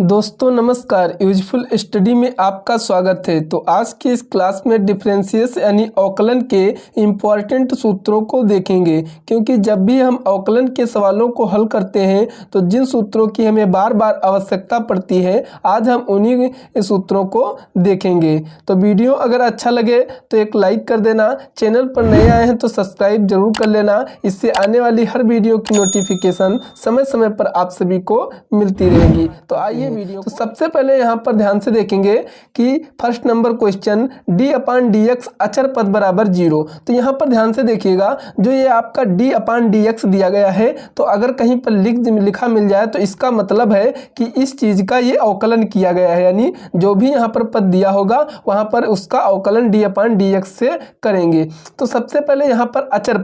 दोस्तों नमस्कार, useful study में आपका स्वागत है। तो आज की इस क्लास में डिफरेंशियस यानी अवकलन के इम्पॉर्टेंट सूत्रों को देखेंगे, क्योंकि जब भी हम अवकलन के सवालों को हल करते हैं तो जिन सूत्रों की हमें बार बार आवश्यकता पड़ती है, आज हम उन्हीं सूत्रों को देखेंगे। तो वीडियो अगर अच्छा लगे तो एक लाइक कर देना, चैनल पर नए आए हैं तो सब्सक्राइब जरूर कर लेना। इससे आने वाली हर वीडियो की नोटिफिकेशन समय समय पर आप सभी को मिलती रहेगी। तो आइए वीडियो तो सबसे पहले यहाँ पर ध्यान से देखेंगे कि फर्स्ट नंबर क्वेश्चन d/dx अचर पद बराबर 0। तो यहाँ पर ध्यान से देखिएगा, जो ये आपका d/dx दिया गया है, तो अगर कहीं पर लिखा मिल जाए तो इसका मतलब है कि इस चीज का ये अवकलन किया गया है, यानी जो भी यहाँ पर पद दिया होगा वहां पर उसका अवकलन d/dx से करेंगे। तो सबसे पहले यहाँ पर अचर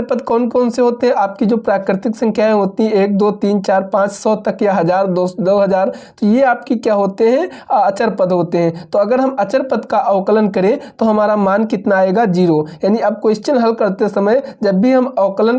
पद कौन कौन से होते हैं? आपकी जो प्राकृतिक संख्याएं होती हैं 1 2 3 4 5 100 तक या 1000 2000, तो ये आपकी क्या होते हैं? अचर पद होते हैं। तो अगर हम अचर पद का अवकलन करें तो हमारा मान कितना आएगा? 0। यानी अब क्वेश्चन हल करते समय जब भी हम अवकलन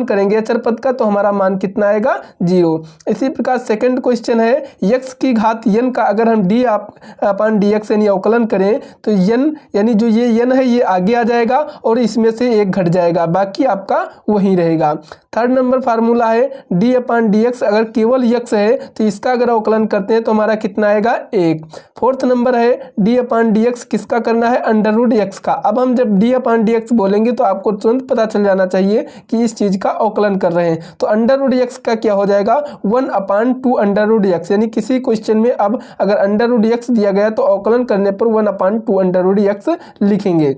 करेंगे अचर पद का तो हमारा मान कितना आएगा? 0। इसी प्रकार सेकंड क्वेश्चन है x की घात n का अगर हम d/dx यानी अवकलन करें तो n यानी जो ये n है ये आगे आ जाएगा और इसमें से एक घट जाएगा, बाकी आपका वही रहेगा। थर्ड नंबर फार्मूला है d/dx अगर केवल x है तो इसका अगर अवकलन करते हैं तो हमारा कितना आएगा? 1। फोर्थ नंबर है d/dx किसका करना है? √x का। अब हम जब d/dx बोलेंगे तो आपको तुरंत पता चल जाना चाहिए कि इस चीज का अवकलन कर रहे हैं। तो √x का क्या हो जाएगा? 1/2 √x, यानी किसी क्वेश्चन में अब अगर √x दिया गया तो अवकलन करने पर 1/2 √x लिखेंगे।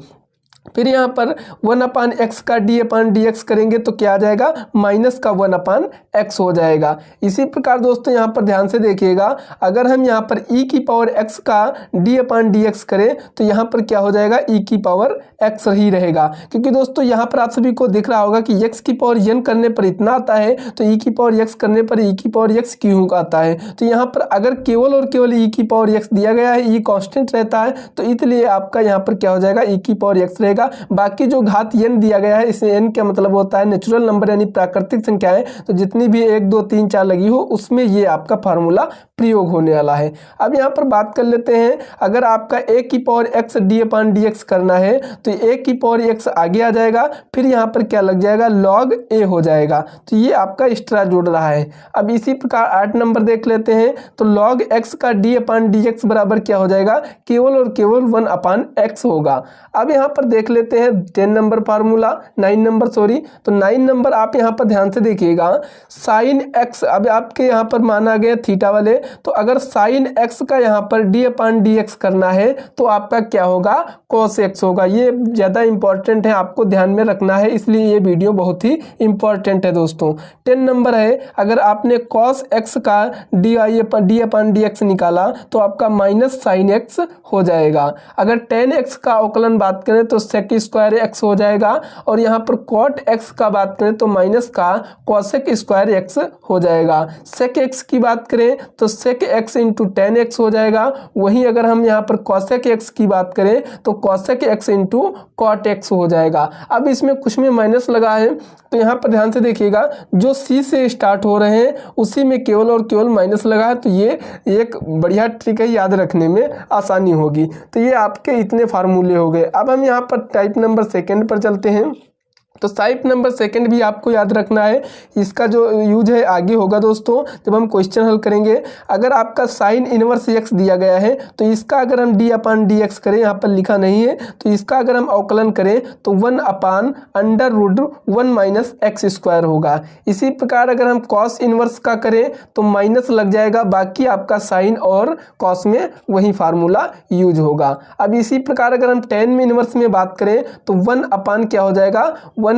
फिर यहाँ पर 1/x का d/dx करेंगे तो क्या आ जाएगा? माइनस का 1/x हो जाएगा। इसी प्रकार दोस्तों यहाँ पर ध्यान से देखिएगा, अगर हम यहाँ पर e⁻x का d/dx करें तो यहाँ पर क्या हो जाएगा? e⁻x ही रहेगा, क्योंकि दोस्तों यहाँ पर आप सभी को दिख रहा होगा कि x⁻n करने पर इतना आता है तो e⁻x करने पर e⁻x क्यों आता है। तो यहाँ पर अगर केवल और केवल e⁻x दिया गया है, e कांस्टेंट रहता है, तो इसलिए आपका यहाँ पर क्या हो जाएगा? e⁻x। बाकी जो घात n दिया गया है, इसे n का मतलब होता है नेचुरल नंबर यानी प्राकृतिक संख्याएं, तो जितनी भी 1 2 3 4 लगी हो उसमें ये आपका फार्मूला प्रयोग होने वाला है। अब यहाँ पर बात कर लेते हैं, अगर आपका a⁻x d/dx करना है तो a⁻x आगे आ जाएगा, फिर यहाँ पर क्या लग जाएगा? log a हो जाएगा। तो ये आपका एक्स्ट्रा जुड़ रहा है। अब इसी प्रकार 8 नंबर देख लेते हैं, तो log x का d/dx बराबर क्या हो जाएगा? केवल और केवल 1/x होगा। अब यहाँ पर देख लेते हैं 9 नंबर तो 9 नंबर आप यहाँ पर ध्यान से देखिएगा, sin x अब आपके यहाँ पर माना गया थीटा वाले, तो अगर sin x का यहाँ पर d/dx करना है तो आपका क्या होगा? cos x होगा। ये ज़्यादा इंपॉर्टेंट है, आपको ध्यान में रखना है, इसलिए ये वीडियो बहुत ही इंपॉर्टेंट है दोस्तों। 10 नंबर है, अगर आपने cos x का d/dx निकाला तो आपका माइनस sin x हो जाएगा। अगर tan x का अवकलन बात करें तो sec² हो जाएगा, और यहाँ पर cot x का बात करें तो माइनस का cosec² हो जाएगा। sec x की बात करें तो sec x into tan x हो जाएगा। वहीं अगर हम यहाँ पर cosec x की बात करें तो cosec x into cot x हो जाएगा। अब इसमें कुछ में माइनस लगा है तो यहाँ पर ध्यान से देखिएगा, जो c से स्टार्ट हो रहे हैं उसी में केवल और केवल माइनस लगा है, तो ये एक बढ़िया ट्रिक है, याद रखने में आसानी होगी। तो ये आपके इतने फार्मूले हो गए। अब हम यहाँ पर टाइप नंबर सेकंड पर चलते हैं। तो टाइप नंबर सेकंड भी आपको याद रखना है, इसका जो यूज है आगे होगा दोस्तों जब हम क्वेश्चन हल करेंगे। अगर आपका साइन इनवर्स x दिया गया है तो इसका अगर हम d/dx करें, यहाँ पर लिखा नहीं है, तो इसका अगर हम अवकलन करें तो 1/√1 - x² होगा। इसी प्रकार अगर हम कॉस इनवर्स का करें तो माइनस लग जाएगा, बाकी आपका साइन और कॉस में वही फार्मूला यूज होगा। अब इसी प्रकार अगर हम tan में इनवर्स में बात करें तो 1/ क्या हो जाएगा? 1 +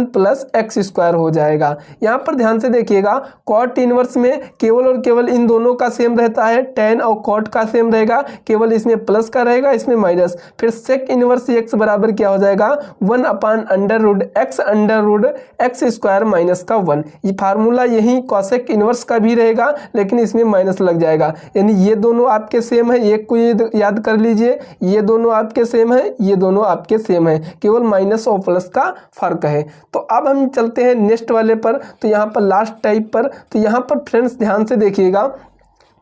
x² हो जाएगा। यहाँ पर ध्यान से देखिएगा, कॉट इनवर्स में केवल और केवल इन दोनों का सेम रहता है, tan और कॉट का सेम रहेगा, केवल इसमें प्लस का रहेगा, इसमें माइनस। फिर सेक इनवर्स x बराबर क्या हो जाएगा? 1/√x² - 1। ये फार्मूला यही कॉसेक इनवर्स का भी रहेगा, लेकिन इसमें माइनस लग जाएगा, यानी ये दोनों आपके सेम है। एक को ये याद कर लीजिए, ये दोनों आपके सेम है, ये दोनों आपके सेम है, केवल माइनस और प्लस का फर्क है। तो अब हम चलते हैं नेक्स्ट वाले पर, तो यहाँ पर लास्ट टाइप पर। तो यहाँ पर फ्रेंड्स ध्यान से देखिएगा,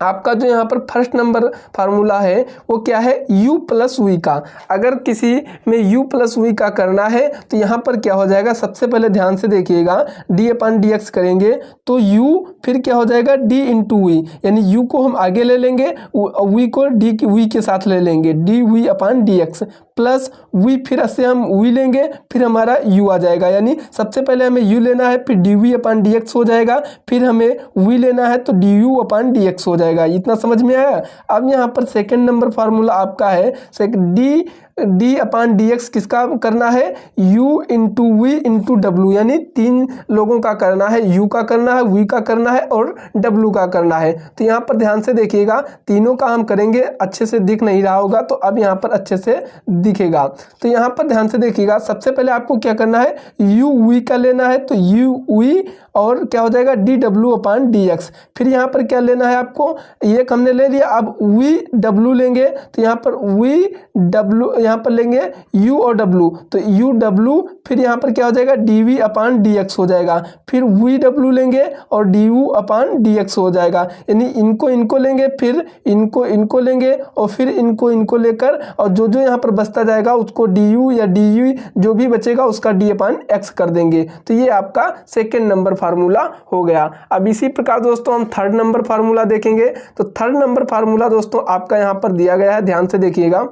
आपका जो यहाँ पर फर्स्ट नंबर फार्मूला है वो क्या है, u प्लस वी का। अगर किसी में u प्लस वी का करना है तो यहाँ पर क्या हो जाएगा, सबसे पहले ध्यान से देखिएगा, d अपन डी एक्स करेंगे तो u फिर क्या हो जाएगा d इंटू वी, यानी u को हम आगे ले लेंगे, v को d वी के साथ ले लेंगे, D V upon D X plus v, फिर से हम v लेंगे, फिर हमारा u आ जाएगा, यानी सबसे पहले हमें u लेना है, फिर D V upon D X हो जाएगा, फिर हमें v लेना है तो D U upon D X हो जाएगा। इतना समझ में आया। अब यहाँ पर सेकंड नंबर फार्मूला आपका है डी अपन डी एक्स किसका करना है, u into V into W, यानी तीन लोगों का करना है, u का करना है, v का करना है और w का करना है। तो यहाँ पर ध्यान से देखिएगा, तीनों का हम करेंगे, अच्छे से दिख नहीं रहा होगा तो अब यहाँ पर अच्छे से दिखेगा। तो यहाँ पर ध्यान से देखिएगा, सबसे पहले आपको क्या करना है, u v का लेना है तो u v और क्या हो जाएगा डी डब्ल्यू अपन डी एक्स, फिर यहाँ पर क्या लेना है आपको, एक हमने ले लिया, अब वी डब्ल्यू लेंगे तो यहाँ पर वी डब्ल्यू, यहाँ पर लेंगे u और w तो u w, फिर यहाँ पर क्या हो जाएगा D V upon D X हो जाएगा, फिर वी डब्ल्यू लेंगे और D U upon D X हो जाएगा, यानी इनको लेंगे, फिर इनको लेंगे और फिर इनको लेकर, और जो यहाँ पर बचता जाएगा उसको डी यू या डी यू जो भी बचेगा उसका डी अपान एक्स कर देंगे। तो ये आपका सेकेंड नंबर फार्मूला हो गया। अब इसी प्रकार दोस्तों हम थर्ड नंबर फार्मूला देखेंगे। तो थर्ड नंबर फार्मूला दोस्तों आपका यहाँ पर दिया गया है, ध्यान से देखिएगा,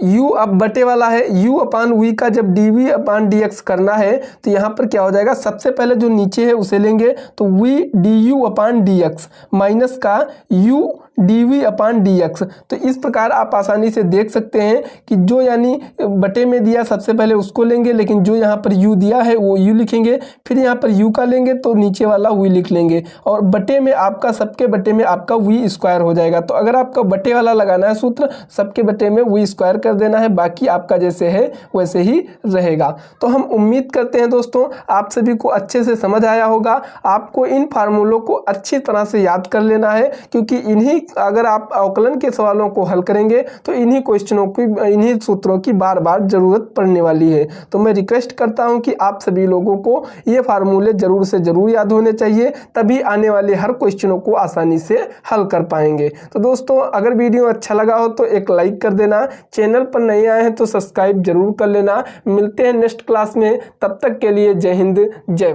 u अब बटे वाला है, u अपान वी का जब D V upon D x करना है तो यहाँ पर क्या हो जाएगा, सबसे पहले जो नीचे है उसे लेंगे तो V D U upon D X minus का u D V upon D X. तो इस प्रकार आप आसानी से देख सकते हैं कि जो यानी बटे में दिया सबसे पहले उसको लेंगे, लेकिन जो यहाँ पर u दिया है वो u लिखेंगे, फिर यहाँ पर u का लेंगे तो नीचे वाला v लिख लेंगे, और बटे में आपका सबके बटे में आपका v स्क्वायर हो जाएगा। तो अगर आपका बटे वाला लगाना है सूत्र, सबके बटे में v स्क्वायर कर देना है, बाकी आपका जैसे है वैसे ही रहेगा। तो हम उम्मीद करते हैं दोस्तों आप सभी को अच्छे से समझ आया होगा। आपको इन फार्मूलों को अच्छी तरह से याद कर लेना है, क्योंकि इन्हीं अगर आप अवकलन के सवालों को हल करेंगे तो इन्हीं क्वेश्चनों की, इन्हीं सूत्रों की बार बार जरूरत पड़ने वाली है। तो मैं रिक्वेस्ट करता हूं कि आप सभी लोगों को ये फार्मूले जरूर से जरूर याद होने चाहिए, तभी आने वाले हर क्वेश्चनों को आसानी से हल कर पाएंगे। तो दोस्तों अगर वीडियो अच्छा लगा हो तो एक लाइक कर देना, चैनल पर नए आए हैं तो सब्सक्राइब जरूर कर लेना। मिलते हैं नेक्स्ट क्लास में, तब तक के लिए जय हिंद जय भारत।